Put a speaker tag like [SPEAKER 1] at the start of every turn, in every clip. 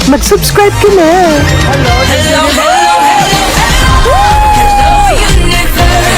[SPEAKER 1] mag-subscribe ka na.
[SPEAKER 2] Hello, hello, hello, hello, universe.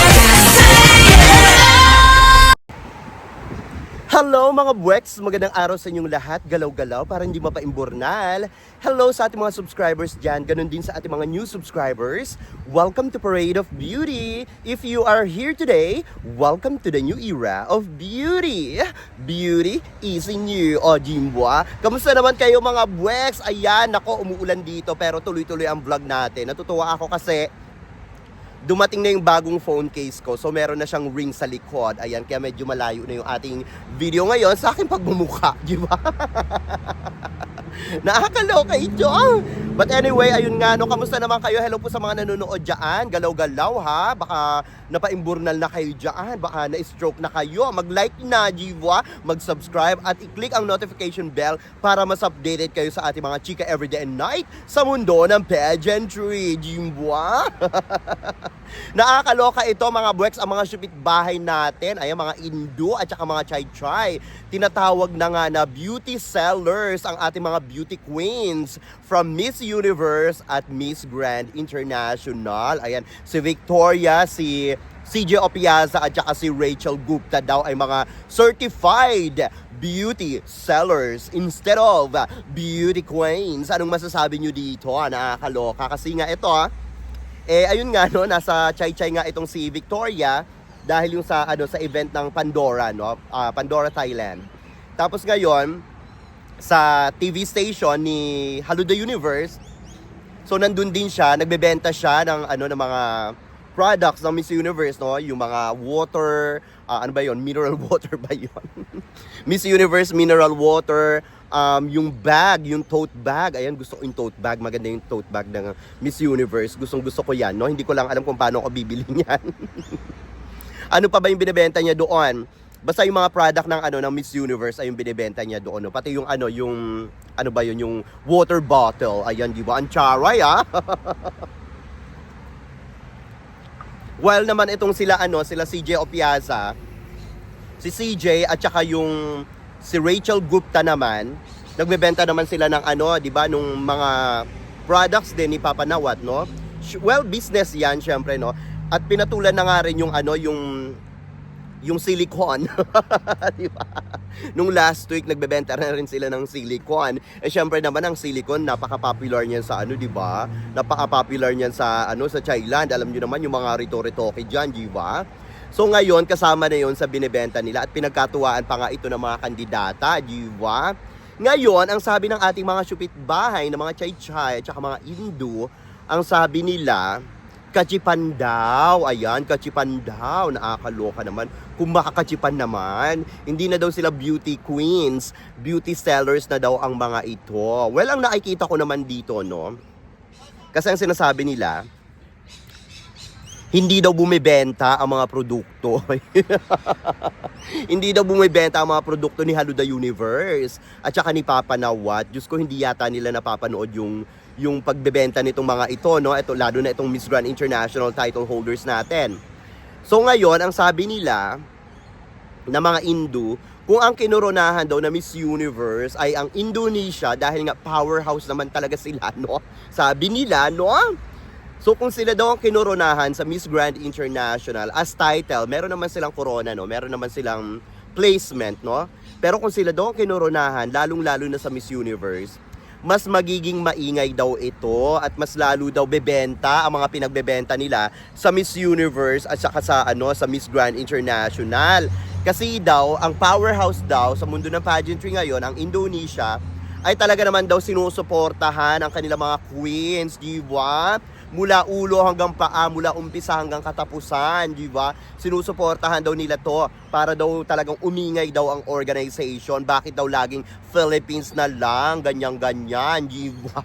[SPEAKER 3] Hello mga buweks! Magandang araw sa inyong lahat. Galaw-galaw para hindi mapaimbornal. Hello sa ating mga subscribers dyan. Ganon din sa ating mga new subscribers. Welcome to Parade of Beauty. If you are here today, welcome to the new era of beauty. Beauty is in you. O, Jimboa. Kamusta naman kayo mga buweks? Ayan, nako, umuulan dito pero tuloy-tuloy ang vlog natin. Natutuwa ako kasi dumating na yung bagong phone case ko. So, meron na siyang ring sa likod. Ayan, kaya medyo malayo na yung ating video ngayon sa aking pagmumukha. Di ba? Nakakaloka ito. But anyway, ayun nga, no, kamusta naman kayo? Hello po sa mga nanonood dyan. Galaw-galaw, ha? Baka napaimburnal na kayo dyan. Baka na-stroke na kayo. Mag-like na, diba? Mag-subscribe at i-click ang notification bell para mas updated kayo sa ating mga chika everyday and night sa mundo ng pageantry. Diba? Nakakaloka ito mga buweks, ang mga supit bahay natin. Ayan, mga Indo at saka mga chai-chai. Tinatawag na nga na beauty sellers ang ating mga beauty queens from Miss Universe at Miss Grand International. Ayan, si Victoria, si CJ Opiaza at saka si Rachel Gupta daw ay mga certified beauty sellers instead of beauty queens. Anong masasabi nyo dito? Nakakaloka kasi nga ito ayun nga no, nasa chai-chai nga itong si Victoria dahil yung sa sa event ng Pandora no, Pandora Thailand. Tapos ngayon sa TV station ni Hello the Universe. So nandun din siya, nagbebenta siya ng ng mga products ng Miss Universe no, yung mga water, ano ba 'yon? Mineral water ba 'yon? Miss Universe mineral water, yung bag, yung tote bag. Ayan, gusto ko yung tote bag. Maganda yung tote bag ng Miss Universe. Gusto ko yan, no? Hindi ko lang alam kung paano ako bibili niyan. Ano pa ba yung binebenta niya doon? Basta yung mga product ng ng Miss Universe ay yung binebenta niya doon, no? Pati yung yung ba yun, yung water bottle. Ayan, di ba? Ang charay, While naman itong sila sila CJ Opiaza, si CJ at saka yung si Rachel Gupta naman, nagbebenta naman sila ng di ba, nung mga products din ni Papa Nawat, no? Well, business 'yan, syempre, no? At pinatulan na nga rin yung yung silicone. Di ba? Nung last week nagbebenta na rin sila ng silicone. Syempre naman ang silicone napaka-popular niyan sa di ba? Napaka-popular niyan sa sa Thailand. Alam niyo naman yung mga rito-ritoke diyan, di ba? So ngayon kasama na 'yon sa binebenta nila at pinagkatuwaan pa nga ito ng mga kandidata, di ba? Ngayon, ang sabi ng ating mga supit bahay, ng mga chai-chai at saka mga Indo, ang sabi nila, kachipan daw. Ayan, kachipan daw. Nakakaloka naman. Kung makakachipan naman, hindi na daw sila beauty queens, beauty sellers na daw ang mga ito. Well, ang nakikita ko naman dito, no? Kasi ang sinasabi nila, hindi daw bumibenta ang mga produkto. Hindi daw bumibenta ang mga produkto ni Hello the Universe at saka ni Papa Nawat. Diyos ko, hindi yata nila napapanood yung pagbebenta nitong mga ito, no? Ito, lalo na itong Miss Grand International title holders natin. So ngayon, ang sabi nila na mga Indo, kung ang kinoronahan daw na Miss Universe ay ang Indonesia dahil nga powerhouse naman talaga sila, no? Sabi nila, no? So kung sila daw ang kinoronahan sa Miss Grand International as title, meron naman silang corona, no? Meron naman silang placement, no? Pero kung sila daw ang kinoronahan, lalong-lalo na sa Miss Universe, mas magiging maingay daw ito at mas lalo daw bebenta ang mga pinagbebenta nila sa Miss Universe at saka sa sa Miss Grand International. Kasi daw, ang powerhouse daw sa mundo ng pageantry ngayon, ang Indonesia, ay talaga naman daw sinusuportahan ang kanilang mga queens, di ba? Mula ulo hanggang paa, mula umpisa hanggang katapusan, di ba? Sinusuportahan daw nila to para daw talagang umingay daw ang organization. Bakit daw laging Philippines na lang, ganyan-ganyan, di ba?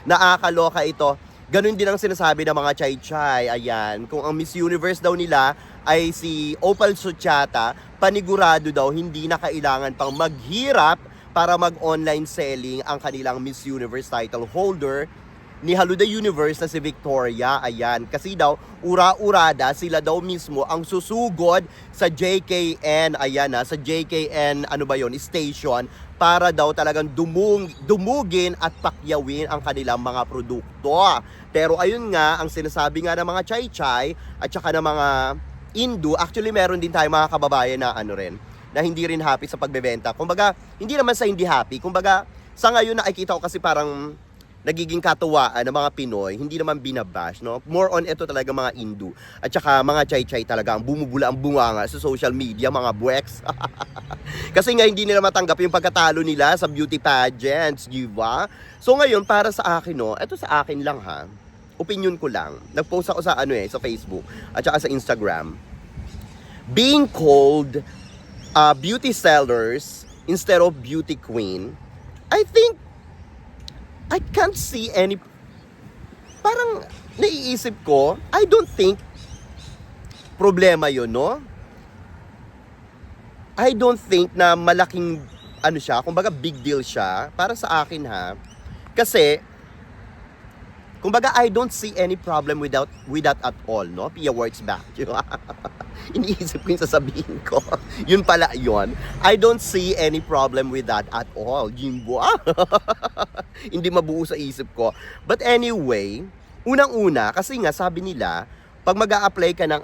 [SPEAKER 3] Nakakaloka ito. Ganun din ang sinasabi ng mga chai-chai. Ayan, kung ang Miss Universe daw nila ay si Opal Suchata, panigurado daw hindi na kailangan pang maghirap para mag-online selling ang kanilang Miss Universe title holder ni Hello the Universe na si Victoria. Ayan, kasi daw ura-urada sila daw mismo ang susugod sa JKN. Ayan sa JKN ano ba yon station para daw talagang dumugin at pakyawin ang kanilang mga produkto. Pero ayun nga, ang sinasabi nga ng mga chai-chai at saka ng mga Indu, actually meron din tayo mga kababayan na ano rin, na hindi rin happy sa pagbebenta. Kumbaga, hindi naman sa hindi happy. Kumbaga, sa ngayon nakikita ko kasi parang nagiging katuwaan ng mga Pinoy, hindi naman binabash, no? More on ito talaga mga Indu. At saka mga chai-chai talaga, ang bumubula ang bunganga sa social media, mga buweks. Kasi nga hindi nila matanggap yung pagkatalo nila sa beauty pageants, di ba? So ngayon, para sa akin, no, ito sa akin lang ha, opinion ko lang. Nag-post ako sa sa Facebook at saka sa Instagram. Being called beauty sellers instead of beauty queen, I think I can't see any, parang naiisip ko, I don't think problema yun, no? I don't think na malaking siya, kumbaga big deal siya para sa akin ha. Kasi kumbaga, I don't see any problem with that at all, no? Pia works back, di ba? Iniisip ko yung sasabihin ko. Yun pala yun. I don't see any problem with that at all, Jimbo. Hindi mabuo sa isip ko. But anyway, unang-una, kasi nga sabi nila, pag mag-a-apply ka ng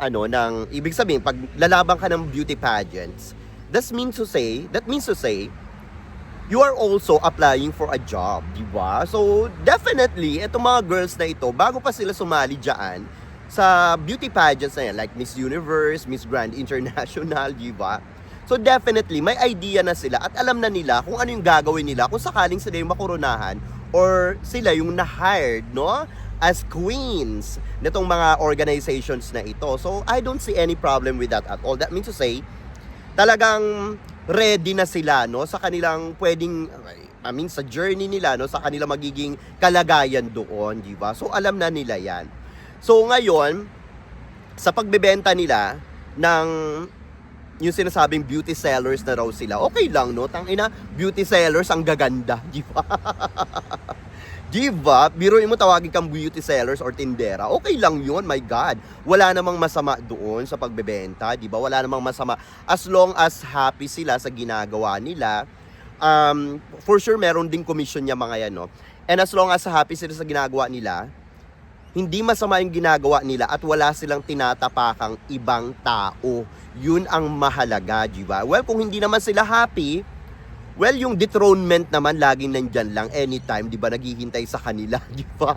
[SPEAKER 3] ibig sabihin, pag lalabang ka ng beauty pageants, that means to say, you are also applying for a job, di ba? So, definitely, itong mga girls na ito, bago pa sila sumali dyan sa beauty pageants na yan, like Miss Universe, Miss Grand International, di ba? So, definitely, may idea na sila at alam na nila kung ano yung gagawin nila kung sakaling sila yung makurunahan or sila yung na-hired, no? As queens nitong mga organizations na ito. So, I don't see any problem with that at all. That means to say, talagang ready na sila, no, sa kanilang pwedeng, sa journey nila, no, sa kanilang magiging kalagayan doon, di ba? So, alam na nila yan. So, ngayon, sa pagbebenta nila ng yung sinasabing beauty sellers na raw sila, okay lang, no? Tangina, beauty sellers ang gaganda, di ba? Di ba? Biruin mo tawagin kang beauty sellers or tindera. Okay lang yun, my God. Wala namang masama doon sa pagbebenta, di ba? Wala namang masama. As long as happy sila sa ginagawa nila, for sure meron ding commission niya mga yan, no? And as long as happy sila sa ginagawa nila, hindi masama yung ginagawa nila at wala silang tinatapakang ibang tao. Yun ang mahalaga, di ba? Well, kung hindi naman sila happy, well, yung dethronement naman laging nandyan lang anytime, di ba, naghihintay sa kanila, di ba?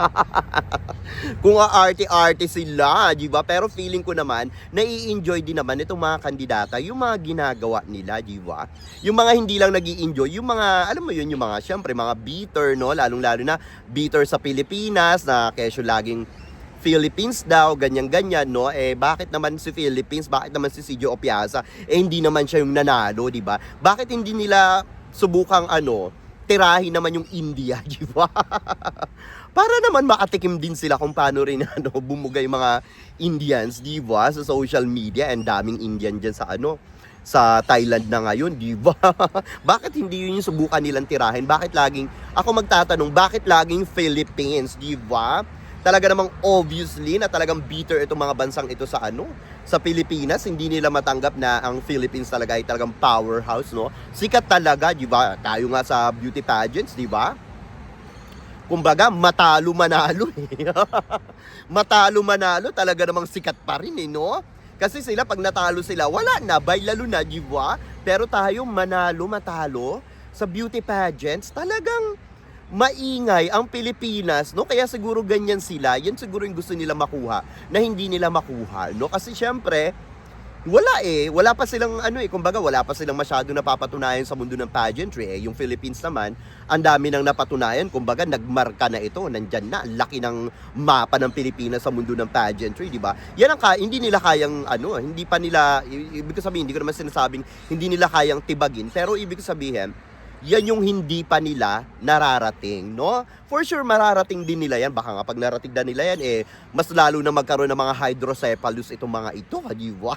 [SPEAKER 3] Kung aarte-arte sila, di ba? Pero feeling ko naman, nai-enjoy din naman itong mga kandidata, yung mga ginagawa nila, di ba? Yung mga hindi lang nag-i-enjoy, yung mga, alam mo yun, yung mga, syempre, mga bitter, no? Lalong-lalo na bitter sa Pilipinas, na kesyo laging Philippines daw, ganyan-ganyan, no? Eh, bakit naman si Philippines? Bakit naman si Sergio Opiasa? Eh, hindi naman siya yung nanalo, di ba? Bakit hindi nila subukang tirahin naman yung India, di ba? Para naman makatikim din sila kung paano rin bumugay mga Indians, di ba? Sa social media, and daming Indian dyan sa Thailand na ngayon, di ba? Bakit hindi yun yung subukan nilang tirahin? Bakit laging, ako magtatanong, bakit laging Philippines, di ba? Talaga namang obviously na talagang bitter itong mga bansang ito sa Pilipinas. Hindi nila matanggap na ang Philippines talaga ay talagang powerhouse, no? Sikat talaga, di ba? Tayo nga sa beauty pageants, di ba? Kumbaga, matalo manalo eh. Matalo manalo, talaga namang sikat pa rin eh, no? Kasi sila, pag natalo sila, wala na, bailalo na, di ba? Pero tayo, manalo, matalo sa beauty pageants, talagang maingay ang Pilipinas, no? Kaya siguro ganyan sila. Yan siguro yung gusto nila makuha na hindi nila makuha, no? Kasi syempre, wala pa silang kumbaga wala pa silang masyado napapatunayan sa mundo ng pageantry. Yung Philippines naman, ang dami nang napatunayan, kumbaga nagmarka na ito, nandyan na, laki ng mapa ng Pilipinas sa mundo ng pageantry, di ba? Yan ang hindi nila kayang hindi pa nila, ibig sabihin, hindi ko naman sinasabing hindi nila kayang tibagin, pero ibig sabihin, yan yung hindi pa nila nararating, no? For sure, mararating din nila yan. Baka nga pag narating na nila yan, mas lalo na magkaroon ng mga hydrocephalus itong mga ito, di ba?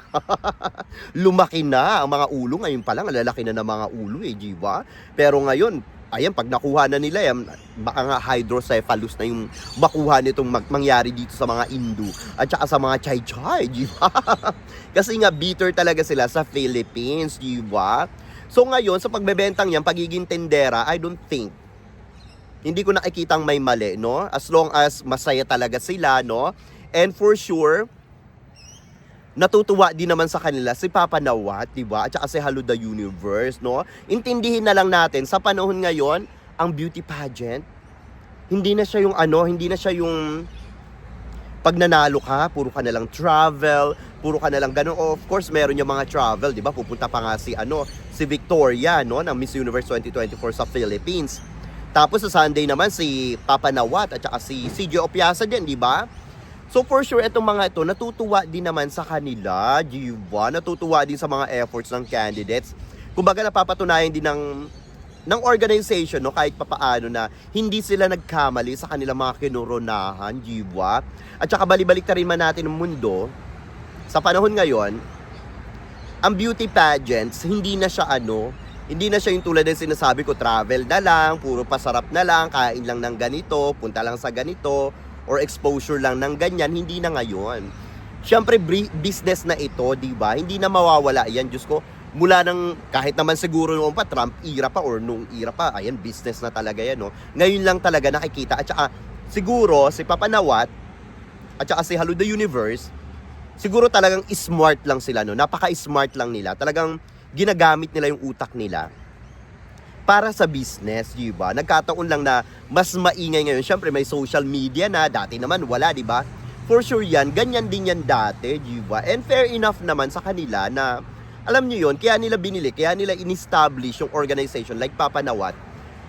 [SPEAKER 3] Lumaki na ang mga ulo. Ngayon pa lang, lalaki na ng mga ulo, di ba? Pero ngayon, ayan, pag nakuha na nila yan, baka nga hydrocephalus na yung makuha nitong mangyari dito sa mga Indo at saka sa mga chai-chai, di ba? Kasi nga, bitter talaga sila sa Philippines, di ba? So ngayon, sa pagbebentang yan, pagiging tendera, I don't think, hindi ko nakikitang may mali, no? As long as masaya talaga sila, no? And for sure, natutuwa din naman sa kanila si Papa Nawat, di ba? At saka si Hello the Universe, no? Intindihin na lang natin, sa panahon ngayon, ang beauty pageant, hindi na siya yung hindi na siya yung pag nanalo ka, puro ka na lang travel, puro ka na lang ganun. Of course, meron yung mga travel, di ba? Pupunta pa nga si Victoria, no? Ng Miss Universe 2024 sa Philippines. Tapos sa Sunday naman si Papa Nawat at saka si CJ Opiasa din, di ba? So for sure, itong mga ito, natutuwa din naman sa kanila, di ba? Natutuwa din sa mga efforts ng candidates. Kumbaga napapatunayan din ng organization, no, kahit papaano na hindi sila nagkamali sa kanilang mga kinoronahan, di ba? At saka balibalik na rin man natin ang mundo, sa panahon ngayon, ang beauty pageants, hindi na siya hindi na siya yung tulad ng sinasabi ko, travel na lang, puro pasarap na lang, kain lang ng ganito, punta lang sa ganito, or exposure lang ng ganyan, hindi na ngayon. Siyempre, business na ito, di ba? Hindi na mawawala yan, Diyos ko. Mula ng, kahit naman siguro noon pa, Trump era pa, or nung era pa, ayan, business na talaga yan, no? Ngayon lang talaga nakikita. At saka, siguro, si Papa Nawat, at saka si Hello the Universe, siguro talagang smart lang sila, no? Napaka-smart lang nila. Talagang, ginagamit nila yung utak nila para sa business, di ba? Nagkataon lang na mas maingay ngayon. Siyempre, may social media na. Dati naman, wala, di ba? For sure yan. Ganyan din yan dati, di ba? And fair enough naman sa kanila na, alam nyo yun, kaya nila binili, kaya nila in-establish yung organization like Papa Nawat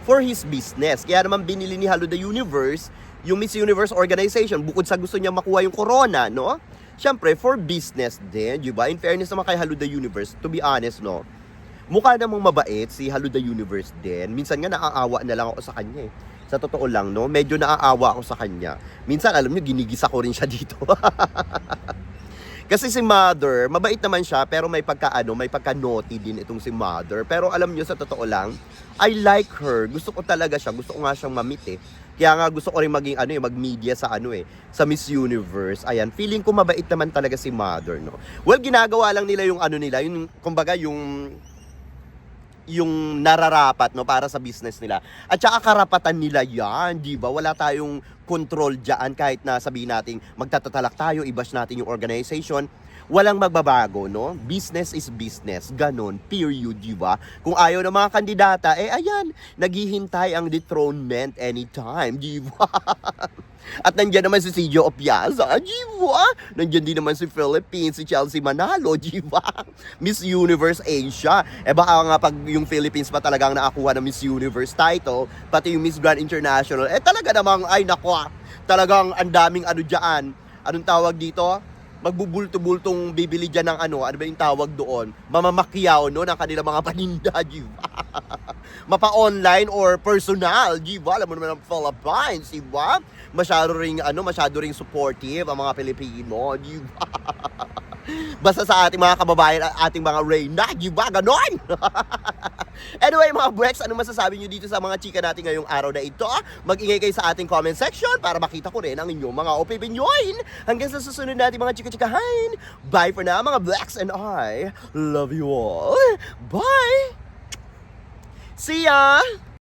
[SPEAKER 3] for his business. Kaya naman binili ni Hello the Universe yung Miss Universe organization. Bukod sa gusto niya makuha yung corona, no? Siyempre, for business din, di ba? In fairness naman kay Hello the Universe, to be honest, no? Mukha namang mabait si Hello the Universe din. Minsan nga naaawa na lang ako sa kanya, eh. Sa totoo lang, no? Medyo naaawa ako sa kanya. Minsan, alam niyo, ginigisa ko rin siya dito. Kasi si Mother, mabait naman siya, pero may pagka-naughty din itong si Mother. Pero alam niyo, sa totoo lang, I like her. Gusto ko talaga siya. Gusto ko nga siyang mamit, eh. Kaya nga gusto ko rin maging mag-media sa sa Miss Universe. Ayan, feeling ko mabait naman talaga si Mother, no. Well, ginagawa lang nila yung nila, yung kumbaga yung nararapat, no, para sa business nila. At saka karapatan nila 'yan, 'di ba? Wala tayong control diyan kahit na sabihin natin magtatatalak tayo, i-bash natin yung organization. Walang magbabago, no? Business is business. Ganon, period, di ba? Kung ayaw ng mga kandidata, ayan, naghihintay ang dethronement anytime, di ba? At nandyan naman si Sergio Opiasa, di ba? Nandyan din naman si Philippines, si Chelsea Manalo, di ba? Miss Universe Asia. Baka nga pag yung Philippines pa talagang nakakuha ng Miss Universe title, pati yung Miss Grand International, talaga namang, ay nakwa, talagang ang daming dyan. Anong tawag dito? Magbubulto-bultong bibili dyan ng ano ba yung tawag doon? Mamamakyaw, no, ng kanilang mga paninda, di ba? Mapa-online or personal, di ba? Alam mo naman ang Philippines, di ba? Masyado ring supportive ang mga Pilipino, di ba? Basta sa ating mga kababayan, ating mga reyna, di ba? Ganon! Anyway, mga Brex, ano masasabi nyo dito sa mga chika natin ngayong araw na ito? Mag-ingay kayo sa ating comment section para makita ko rin ang inyong mga opinyon. Hanggang sa susunod natin mga chika-chikahan. Bye for now, mga Brex, and I love you all. Bye! See ya!